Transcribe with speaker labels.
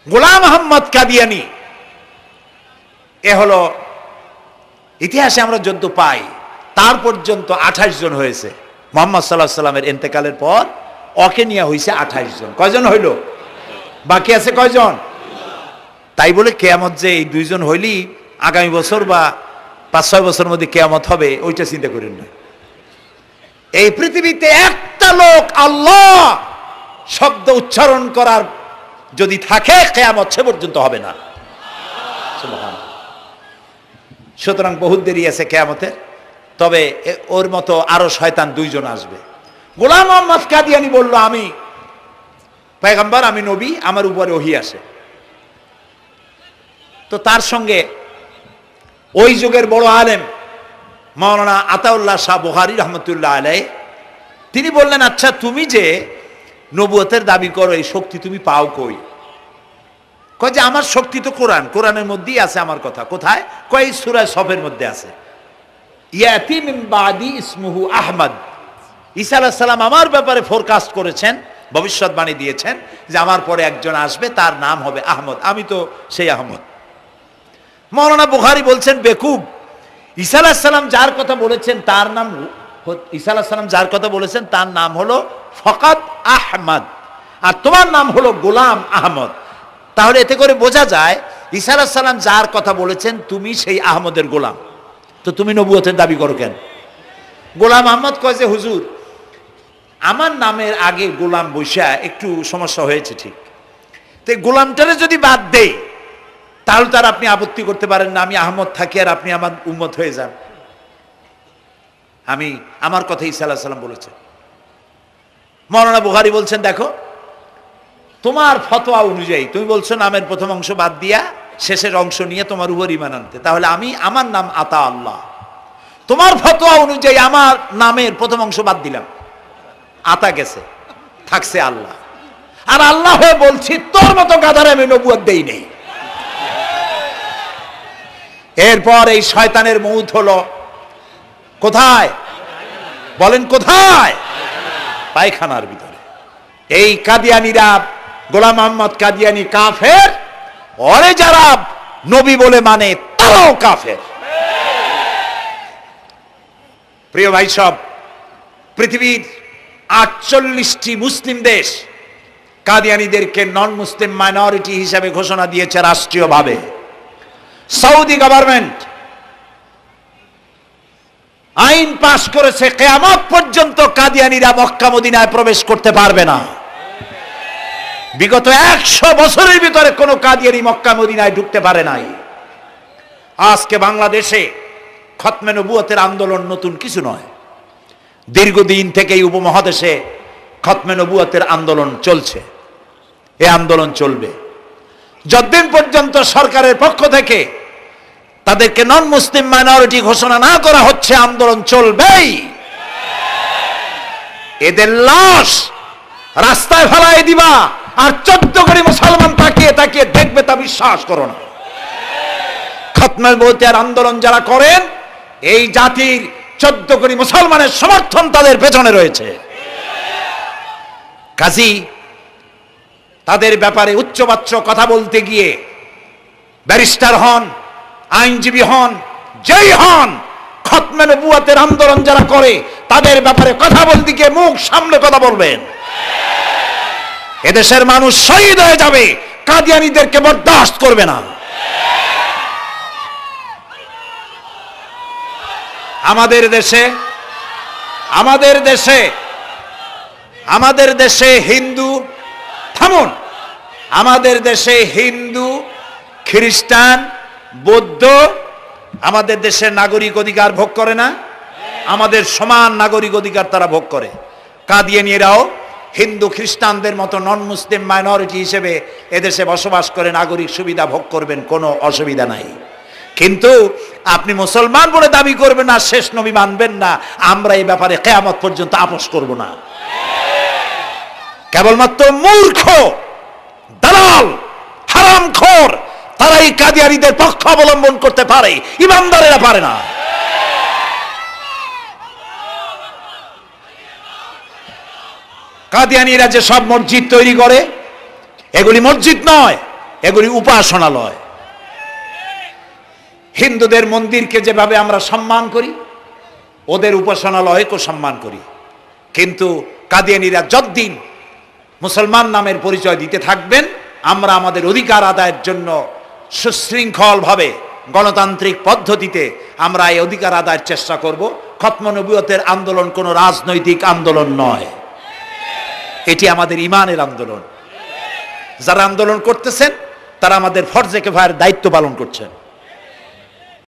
Speaker 1: গোলাম আহমদ কাদিয়ানী, এ হলো ইতিহাসে আমরা যদ্য পাই তার পর্যন্ত 28 জন হয়েছে। মুহাম্মদ সাল্লাল্লাহু আলাইহি সাল্লামের ইন্তেকালের পর ওকে নিয়ে হয়েছে 28 জন। কয়জন হইল? বাকি আছে কয়জন? তাই বলে কিয়ামত যে এই 2 জন হইলি আগামী বছর বা 5-6 বছরের মধ্যে কিয়ামত হবে ওইটা চিন্তা করেন না। এই পৃথিবীতে একটা লোক আল্লাহ শব্দ উচ্চারণ করার যদি থাকে কিয়ামত সে পর্যন্ত হবে না। সুবহানাল্লাহ। সুতরাং বহুত দেরি আছে কিয়ামতের। তবে ওর মতো আরো শয়তান 2 জন আসবে। গোলাম আহমদ কাদিয়ানী বলল, আমি পয়গম্বর, আমি নবী, আমার উপরে ওহী আসে। তো তার সঙ্গে ওই যুগের বড় আলেম মাওলানা আতাউল্লাহ শাহ বুখারী রহমতুল্লাহ আলাইহি তিনি বললেন, আচ্ছা তুমি যে নবুয়তের দাবি করো এই শক্তি তুমি পাও কই? কয় যে আমার শক্তি তো কোরআন, কোরআনের মধ্যেই আছে আমার কথা। কোথায়? কয় সূরা সফের মধ্যে আছে, ইয়াতি মিন বাদি ইসমুহু আহমদ। ঈসা আলাইহিস সালাম আমার ব্যাপারে ফোরকাস্ট করেছেন, ভবিষ্যৎবাণী দিয়েছেন যে আমার পরে একজন আসবে তার নাম হবে আহমদ, আমি তো সেই আহমদ। মাওলানা বুখারী বলছেন, বেকুব, ঈসা আলাইহিস সালাম যার কথা বলেছেন তার নাম, ঈসা আলাইহিস সালাম যার কথা বলেছেন তার নাম হলো ফকাত আহমদ, আর তোমার নাম হলো গোলাম আহমদ। তাহলে এতে করে বোঝা যায় ঈসা আলাইহিস সালাম যার কথা বলেছেন তুমি সেই আহমদের গোলাম, তো তুমি নবুয়তের দাবি করো কেন? গোলাম আহমদ কয় যে হুজুর আমার নামের আগে গোলাম বৈশা একটু সমস্যা হয়েছে, ঠিক, তো গোলামটারে যদি বাদ দেই তাহলে তার আপনি আপত্তি করতে পারেন না আমি আহমদ থাকি আর আপনি আমার উম্মত হয়ে যান। আমি আমার কথা ঈসা আলাইহিস সালাম বলেছেন। মাওলানা বুখারী বলছেন, দেখো তোমার ফতোয়া অনুযায়ী তুমি বলছো নামের প্রথম অংশ বাদ দিয়া শেষের অংশ নিয়ে তোমার উপর ঈমান আনতে, তাহলে আমার নাম আতা আল্লাহ, তোমার ফতোয়া অনুযায়ী আমার নামের প্রথম অংশ বাদ দিলাম, আতা গেছে, থাকছে আল্লাহ, আর আল্লাহ হয়ে বলছি তোর মতো গাধারে আমি নবুয়ত দেই নেই। এরপর এই শয়তানের মউত হলো কোথায়? বলেন কোথায়? পায়খানার ভিতরে। এই কাদিয়ানীরা, গোলাম আহমদ কাদিয়ানী কাফের, ওরে যারা নবী বলে মানে তারাও কাফের। প্রিয় ভাই সব, পৃথিবীর 48টি মুসলিম দেশ কাদিয়ানীদেরকে নন মুসলিম মাইনরিটি হিসাবে ঘোষণা দিয়েছে রাষ্ট্রীয়ভাবে। সৌদি গভর্নমেন্ট আইন পাশ করেছে কিয়ামত পর্যন্ত কাদিয়ানীরা মক্কা মদিনায় প্রবেশ করতে পারবে না। বিগত 100 বছরের ভিতরে কোন কাদিয়ানী মক্কা মদিনায় ঢুকতে পারে নাই। আজকে বাংলাদেশে খতমে নবুয়তের আন্দোলন নতুন কিছু নয়, দীর্ঘদিন থেকেই উপমহাদেশে খতমে নবুয়তের আন্দোলন চলছে। এই আন্দোলন চলবে যতদিন পর্যন্ত সরকারের পক্ষ থেকে তাদেরকে নন মুসলিম মাইনরিটি ঘোষণা না করা হচ্ছে, আন্দোলন চলবেই। এদের লাশ রাস্তায় ফেলাই দিবা আর 14 কোটি মুসলমান তাকিয়ে তাকিয়ে দেখবে, তা বিশ্বাস করো না। খতমে নবুয়তের আন্দোলন যারা করেন, এই জাতির 14 কোটি মুসলমানের সমর্থন তাদের পেছনে রয়েছে। কাজী তাদের ব্যাপারে উচ্চবাচ্য কথা বলতে গিয়ে ব্যারিস্টার হন, আইনজীবী হন, যেই হন, খতমে নবুয়তের আন্দোলন যারা করে তাদের ব্যাপারে কথা বলতে গিয়ে মুখ সামনে কথা বলবেন। এদেশের মানুষ শহীদ হয়ে যাবে, কাদিয়ানীদেরকে বরদাস্ত করবে না। আমাদের দেশে হিন্দু, থামুন, আমাদের দেশে হিন্দু, খ্রিস্টান, বৌদ্ধ আমাদের দেশের নাগরিক অধিকার ভোগ করে না? আমাদের সমান নাগরিক অধিকার তারা ভোগ করে। কাদিয়ানীরাও হিন্দু খ্রিস্টানদের মতো নন মুসলিম মাইনরিটি হিসেবে এদেশে বসবাস করে নাগরিক সুবিধা ভোগ করবেন, কোনো অসুবিধা নাই। কিন্তু আপনি মুসলমান বলে দাবি করবেন না, শেষ নবী মানবেন না, আমরা এই ব্যাপারে কিয়ামত পর্যন্ত আপোষ করব না। কেবলমাত্র মূর্খ, দালাল, হারামখোর তারাই কাদিয়ানীদের পক্ষ অবলম্বন করতে পারে, ইমানদারেরা পারে না। কাদিয়ানীরা যে সব মসজিদ তৈরি করে, এগুলি মসজিদ নয়, এগুলি উপাসনালয়। হিন্দুদের মন্দিরকে যেভাবে আমরা সম্মান করি, ওদের উপাসনালয়কেও সম্মান করি। কিন্তু কাদিয়ানীরা যতদিন মুসলমান নামের পরিচয় দিতে থাকবেন, আমরা আমাদের অধিকার আদায়ের জন্য সুশৃঙ্খলভাবে গণতান্ত্রিক পদ্ধতিতে আমরা এই অধিকার আদায়ের চেষ্টা করব। খতম নবুয়তের আন্দোলন কোনো রাজনৈতিক আন্দোলন নয়, এটি আমাদের ইমানের আন্দোলন। যারা আন্দোলন করতেছেন তারা আমাদের ফরজে কিফায়ার দায়িত্ব পালন করছেন।